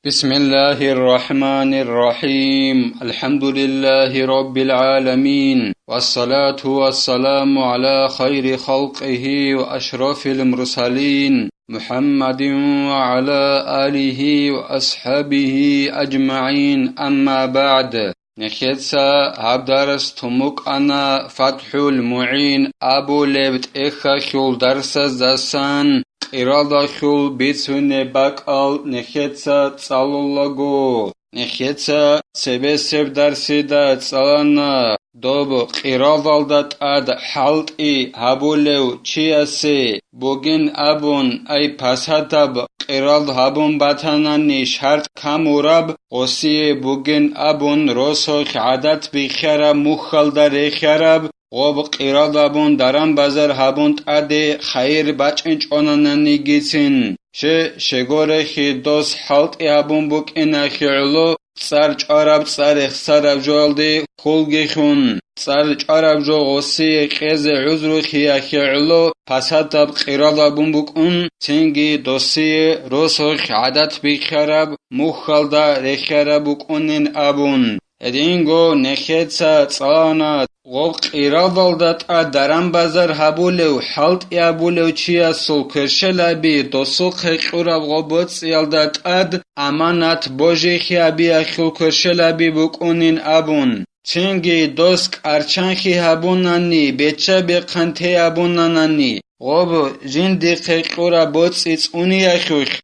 بسم الله الرحمن الرحيم الحمد لله رب العالمين والصلاة والسلام على خير خلقه وأشرف المرسلين محمد وعلى آله وأصحابه أجمعين أما بعد نخيتسا هبدارس تمك أنا فتح المعين أبو لبت إخا خيول درس زسان إرادة خيول بيتسون باقال نخيتسا تصالولاغو نخيتسا سبسر درسي دا تصالانا دوب قرادالدات اد حالتي هبولو چياسي بوگين أبون أي پاسادب قراد هبون باتاناني شرط كاموراب غسي بوگين أبون روسوخ عادت بخيرا مخالدا رخيراب غوب قراد أبون درام بازار هبون تاده خير بچنچ اوناناني گيسين شگورخي دوس حالتي هبون بوگين خيرلو صار چارب صار خسارب جوالدي خولگي خون صار چارب جو غسي قز عذر خياخي علو پساتب قرادا بومبوكون تنگي دوسي روسوخ عادت بخرب مخالدا رخربوكونن ابون ادينگو نخيتسا صانا غوب قرادالدات درام بازار هبولو حالت يابولو چيا سول كرشلابي دوسوخ قراب غوبوت يالدات امانات بوجي خيابي اخيل كرشلابي بوكونين ابون چنگي دوسك ارچانخي هبوناني بيچا بقنتي هبوناناني غوب جندي قرا بوتس اوني اخيخ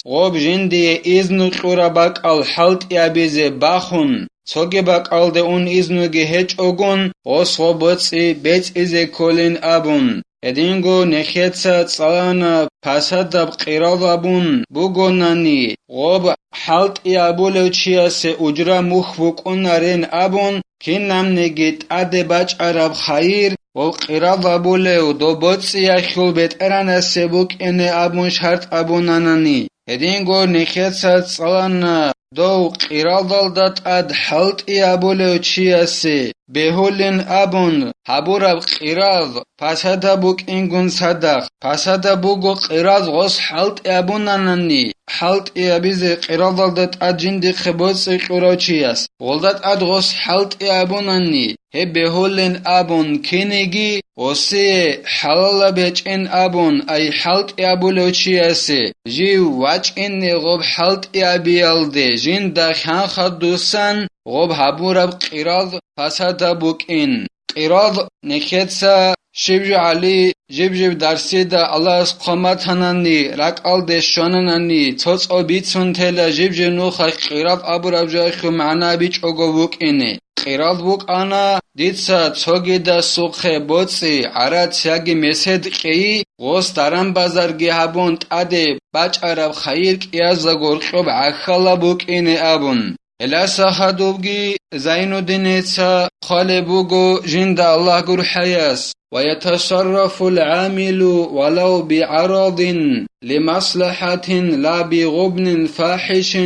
غوب جندي اذن قرا باقال حالت يابيزي باخون سوگه باقال ده اون ازنوگه هچ اوگون غوص غوبوتسي بیچ ازي کولين ابون ادينگو نخيتسا تصالانا پاسادب قراد ابون بوگوناني غوب حالت يابولو چياسي اجرا مخ بوكونارين ابون كينام نگيت اده باچ عرب خير والقراد ابولو دو بوتسي يخيل بيت ارانا سبوك اني ابون شرط ابوناناني ادينگو نخيتسا تصالانا دو قرادالدات حالت يابولو چياسي بهولن ابون هبورب قراد پسادا بوك انگون صدق پسادا بوگو قراد غص حالت يابوناناني حالت يابيزي قرادالدات جندي خبوص قرا چياس غلدات غص حالت يابوناني هي بهولن ابون كينيگي غصي حلالا بيچن ابون اي حالت يابولو چياسي جي واچن غوب حالت يابيالدي جندا خان خدوسان غوب هبورب قراد پسادا بوكين قراد نخيتسا شبج علي جبجب درسي دا الله اس قامتاناني رقال دشاناناني توس او بيتسون تلا جبج نوخ قراد ابورب جايخو معنا بيچ اوگو بوكيني قراد بوك انا ديتسا توگي دا سوخه بوتسي عرات سياگي مسد قي غوص درام بازارگي هبون تاده باچ عرب خير قيازا گورخوب عخالا بوكيني ابون الاسا خدوبگي زين الدين خالبوغو جند الله gur حياس ويتصرف العامل ولو بعرض لمصلحة لا بغبن فاحش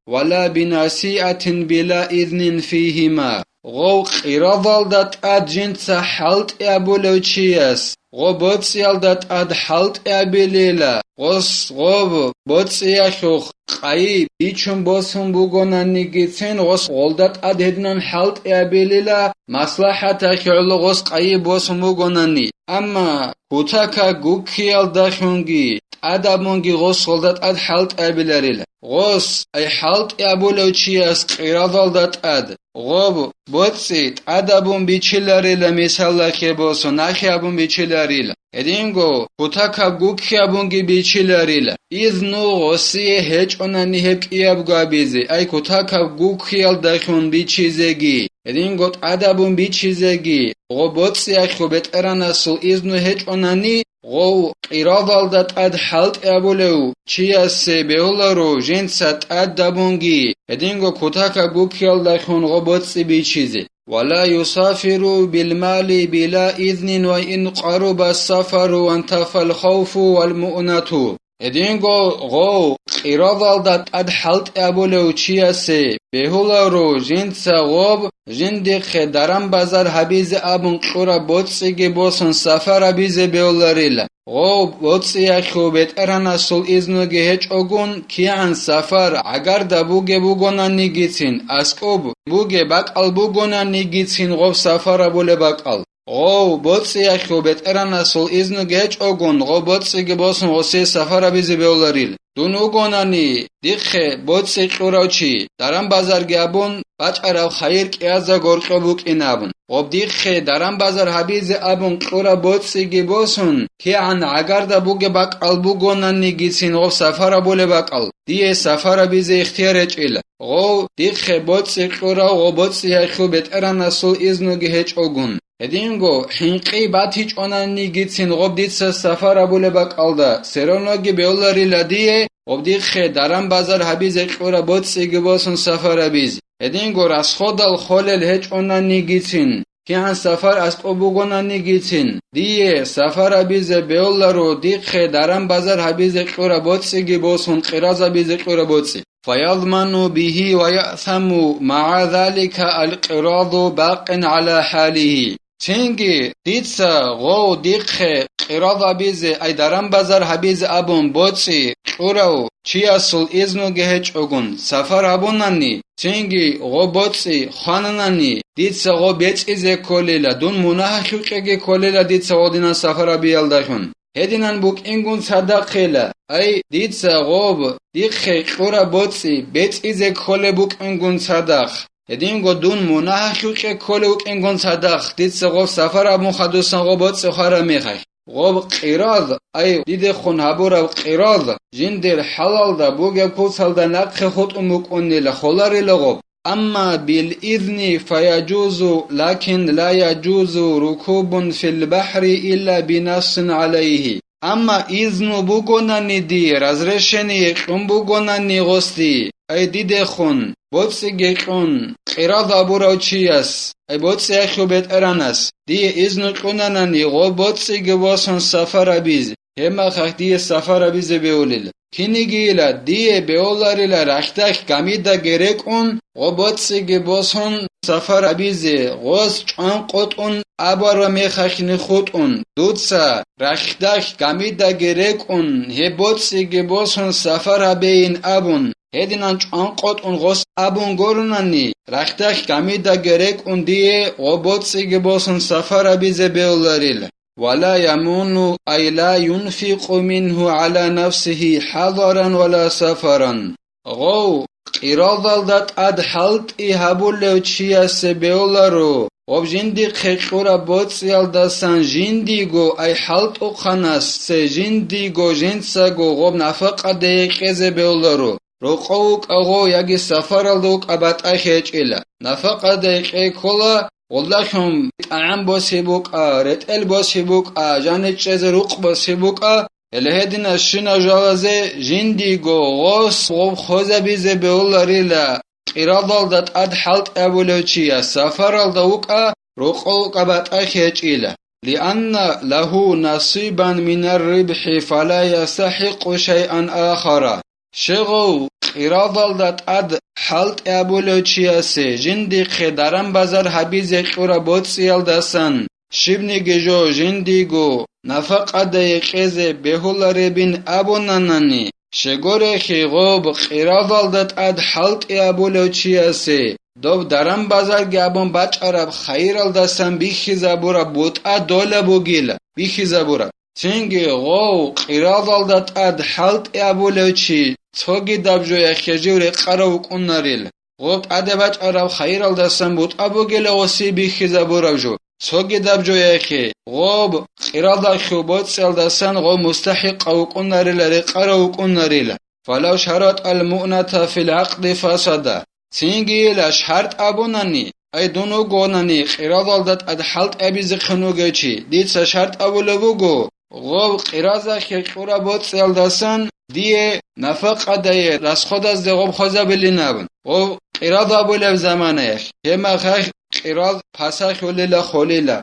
ولا بنسيئة بلا إذن فيهما غوق إرادالدات جنس حالت أبولو چياس غوبوتس يالدات حالت أبليلا غوب بوتس يخوخ قاي بيچون بوسون بوگوناني گيتسن غوس غولدات هدنان حالت أبليلا مصلحة خيولو غوس قاي بوسون بوگوناني اما كوتاكا گوكيال داخونگي ادامونگي غوس غولدات حالت أبليلا غوس اي حالت أبولو چياس قرادالدات غوب بوتسيت ادابون بيچيلاريلا مثالا خيبوسو ناخيابون بيچيلاريلا ادينگو كوتاكا گوكيابونگي بيچيلاريلا إذنو غوسي هيچ اوناني هيك يابگابيزي اي كوتاكا گوكيال داخون بيچيزيگي ادينگو ادابون بيچيزيگي غوبوتسي اخو بتراناسو إذنو هيچ اوناني غو قرادالدات حالت أبولو چياسي بيولارو جنسات دابونگي ادينگو كوتاكا گوكيال داخون غوبوتسي بيچيزي ولا يسافر بالمال بلا إذن وإن قرب السفر وانتفى الخوف والمؤنة ادينگو غو قرادالدات حالت أبولو چياسي بيولارو جنسا غوب جندي درام بازار هبيز ابون قرا بوتسيگي بوسن سفر هبيز بيولاريلا غو بوتسي أخو بيترنا سول إذنو جهج أغون كيان سفر عگر دبوگه بوگونا نيجيتين أسكوب بوگه بقال بوگونا نيجيتين غو سفر بوله بقال غو بوتسي أخو بيترنا سول إذنو جهج أغون غو بوتسي جبوسن غسي سفر بيزي بيولاريل دون أغوناني ديخه بوتسي قراوچي درم بازار گابون بچارو خير كيازا گورقو بوك إنابون غب ديخه درم بازار حبيز أبون قرا بوتسي جبوسن كي عن عگر دبوگه بقال بوگوناني گيتين غو سفر بوله بقال دي سفر بيزي اختيارج إلا غو ديخه بوتسي قرا غو بوتسي أخو بيترنا سول إذنو جهج أغون هدينگو حنقي باتيج اوناني گيتين غب ديتسا سفر بوله بقالدا سيرونوگي بيولاري لديه غب ديخه درم بازار حبيز قرا بوتسي جبوسن سفر بيز هدينگو رسخودال خولل هج اوناني گيتين كيان سفر اسقو بوگوناني گيتين ديه سفر بيز بيولارو ديخه درم بازار حبيز قرا بوتسي جبوسن قرازا بيز قرا بوتسي فيضمن به ويأثم مع ذلك القراض باق على حاله چنگی دیتسا غو دیخه قراضا بیزه ای درم بازار حبیز ابون بوچی قراو چی اصل ازنو گهچ اگون سفر ابونانی چنگی غو بوچی خاننانی دیتسا غو بیچ ایزه کولیلا دون مناه خیقه کولیلا دیتسا غو دینا سفر بیالداشون هدینان بوک اینگون صدقیلا ای دیتسا غو دیخه قرا بوچی بیچ ایزه کولی بوک اینگون صدق هدینگو دون مناه خیقه کولی بوک اینگون صدق دیتسا غو سفر ابون خدوسان غو بوچی خارا میخواه غو قراض ای دیده خون هبورا قراض جندر حلال دا بوگه کوسال دا نقخ خود اموک اونیلا خولاری لغوب اما بالإذن فيجوز لكن لا يجوز ركوب في البحر إلا بنص عليه اما إذن بوگونانی دی رزرشنی قم بوگونانی غستی ای دیده خون بوتسی گیقون قراض ابوراو چی است ای بوتسی اخیو بیت ارانست دی إذن قونانانی غو بوتسی گواسن سفر بیز هما خخ دی سفر بیز بیولیل kinigila diye beolarila raxtak gamida gerekun gobotsi geboson safar abize gos çan qotun abara mexakhni khotun dutsa raxtak gamida gerekun hebotsi geboson safar abein abun hedinan çan qotun gos abun gorunani raxtak gamida gerekun diye gobotsi geboson safar abize beolarila ولا يمون أي لا ينفق منه على نفسه حضرا ولا سفرا غو قراضل دات اد حلت إهابول لو چياس بيولارو غب جندي خيقورا بوتسيال داسان جنديگو أي حلت اقناس سي جنديگو جنساگو غب نفق ديقز بيولارو رقوك أغو يگي سفر لوك أبات أخيج إلا نفق ديقه كلا والله هم طعام باسی بوکا رتل باسی بوکا جان چیز روق باسی بوکا الهدین اشنا جوازه جندیگو غوس غوب خوزه بیزه بیولاریلا قرادال دات اد حلت ابولوچیه سفرال دوکا روقوکا بات اخیچیلا لأن له نصيبا من الربح فلا يستحق شيئا آخر شغو قرادال دات اد حلت ابولوچیه سه جندی خدارم بازار حبیز قرا بوتسیال داسن شبنی جو جندیگو نفق دایقز بهولار بین ابونانانی شگور خیغوب قرادال دات اد حلت ابولوچیه سه دوب درم بازار گابون بچ عرب خیرال داسن بیخی زبورا بوت دوله بوگیل بیخی زبورا چنگی غو قرادال دات اد حلت ابولوچی توگی دبجوی خجور قراو کناریل غوب ادبچ عرب خیرال دستن بود ابو گله وسی بیخی زبورو جو توگی دبجوی خی غوب قراد خوبات سال دستن غو مستحق او کناریل قراو کناریل فلو شرط المؤنة في العقد فسد تینگی لشرط ابونانی ای دونو گونانی قراد دات اد حلت ابیز خنوگچی دیت شرط ابو لوگو غوب قرازه خی قرا بوت سال دستن دیه نفق دایه راس خود از دغوب خوزه بلی نبون غوب قراد ابو لب زمانه همه خیخ قراد پسخ ولیلا خولیلا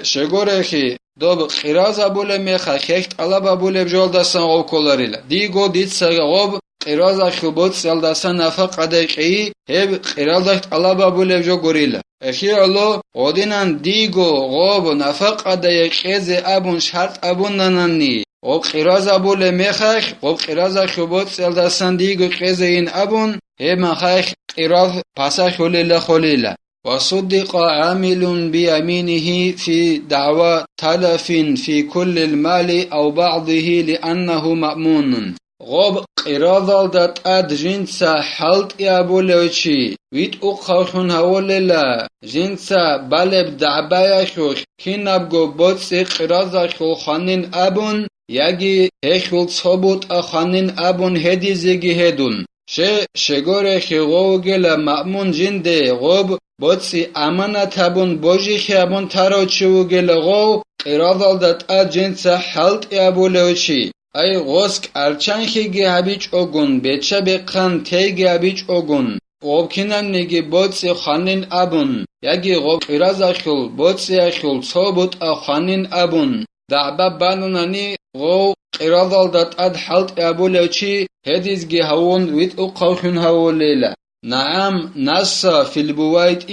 شگوره خی دوب قراز ابو لب میخه خیخ طلب ابو لب جول دستن غوب کلاریلا دیگو دید سر غوب قراز خبوت سال دستن نفق دایقی هب قراز طلب ابو لب جو گوریلا اخی الله غودینان دیگو غوب نفق دایقیز ابون شرط ابون ننانی قراز ابو لمخخ قراز خبوت سلدا سنديغ قزين ابون هم خخ قراز پاسخ ولله خليله وصدق عامل بيمينه في دعوى تلف في كل المال أو بعضه لأنه مأمون غب قراض دات اد جنسا حلت يابولوشي ويت اقخوخن هوللا جنسا بالب دعبايخوخ كينابگو بوتس قراضخو خانين ابون ياگي هخول صبوت اخانين ابون هدي زيگي هدون شگور خیغوگل مأمون جنده غب بوتسی امانت ابون بوجی خیابون تراچوگل غو قراض دات اد جنسا حلت يابولوشي ای غسک ارچنخیگی هبیچ اوگون بیچه بقن تیگی هبیچ اوگون غوبکینن نگی بوتسی خانین ابون یگی غوب قراز اخیل بوتسی اخیل صوبوت اخانین ابون دعبه بانونانی غو قراض دات اد حلت ابولوچی هدیزگی هون ویت اقاوخون هولیله نعم نص في البويت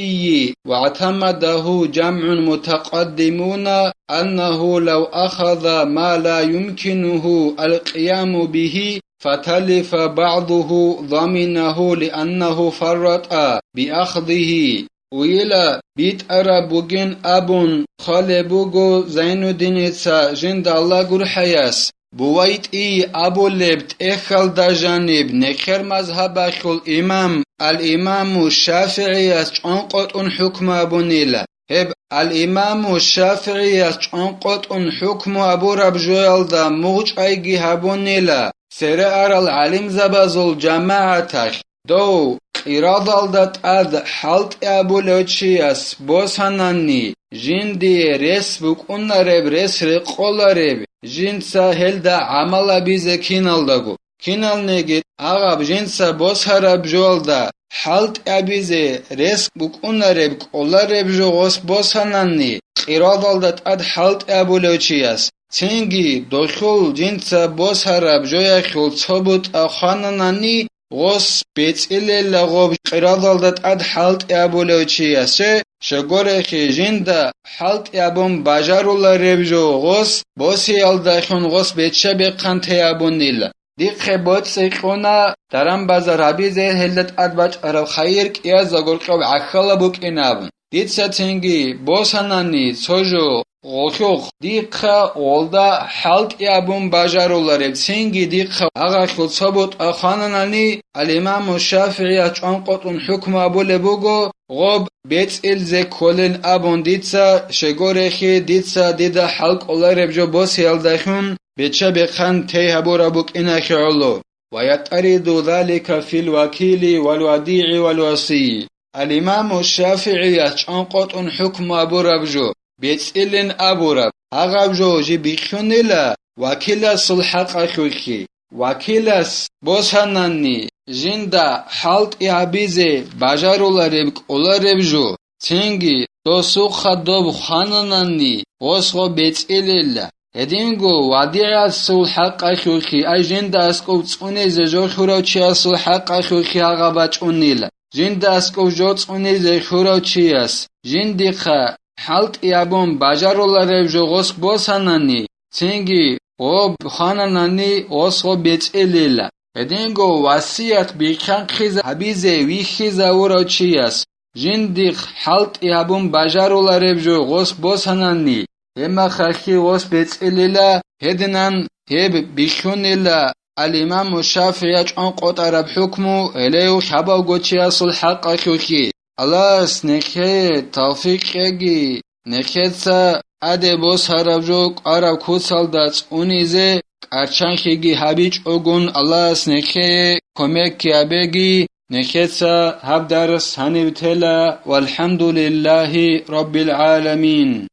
واعتمده جمع متقدمون أنه لو أخذ ما لا يمكنه القيام به فتلف بعضه ضمنه لأنه فرط بأخذه ويلا بيت أرابوغين أبون خالبوغو زين الدين جند الله قرحياس بويت أبو لبت إخل دجانب نخير مذهب أخل إمام الإمام الشافعي أنقط حكم أبونيلا هب الإمام الشافعي أنقط حكم أبو ربجويل دا موج أيجي هبونيلا سرعر العلم زبازل جماعتك دو قراض دات اد حلت أبو لوچياس بوساناني جندي رس بكون رب رس رقول رب جنسا هلدا عمل بيزه كينال داغو كينال نگيت اغاب جنسا بوس هرب جولدا حلت ابيزه رس بكون رب قول رب جوغوس بوساناني قراض دات اد حلت أبو لوچياس تنگي دوخول جنسا بوس هرب جويا خول صبوت اخاناناني غوس بيتسئلي لغوب قراضالدت اد حلت ابولوچياس شگورخي جندا حلت ابون باجارولا ربجو غوس بوسي الدخون غوس بيتشه بقنت ابونيل ديخ بوت سيخونا درم بازار حبيزه هلت اد باج ارو خير كيا زغورقو عخلا بوك انابن ديت ساتنگي بوساناني سوجو غوخوخ ديقا اولدا حلت ابون باجارولارب سينگي ديقا اغا خود صبوت اخاناناني الامام الشافعي اچانقطون حكم ابو لبوغو غوب بيتس الزي كولن ابون ديتسا شگورخي ديتسا ديدا حلق اولارب جو بوس يالدخون بيتشا بخان تي هبو ربوك اناخي علو ويترد ذلك في الوكيل والوديع والوصي الامام الشافعي اچانقطون حكم ابو ربجو بيتسئلن أبو رب أغاب جوجي بيخونيلا وكيلاس الحق أخوكي وكيلاس بوساناني جندا حالت إعبيزي باجارولا ربك أولا ربجو تنگي دوسو خدوب خاناناني غوصغو بيتسئللا هدينگو وديع الحق أخوكي أي جندا أسكو تسوني زجور خروچي الحق أخوكي أغاباچ أونيلا جندا أسكو جوتسوني زخروچياس جندخا حلت يابون باجارولا ربجو غوسق بوساناني تنگي غوب خاناناني غوسغو بيتسئليلا هدينگو واسيات بيخان خيزا حبيزي ويخيزا وروچياس جندخ حلت يابون باجارولا ربجو غوسق بوساناني هما خاخي غوس بيتسئليلا هدنان هب بيخونيلا الإمام الشافعي انقطع بحكمه إليه خبا غوچياس الحق أخوكي الله سنكه توفيق يجي نكتسا أدي بوس هربجوك عرب كوتسال دات اونيزه ارچان خيگي هبيج اوگون الله سنكه كوميك يابيگي نكتسا هب درس هنبتلا والحمد لله رب العالمين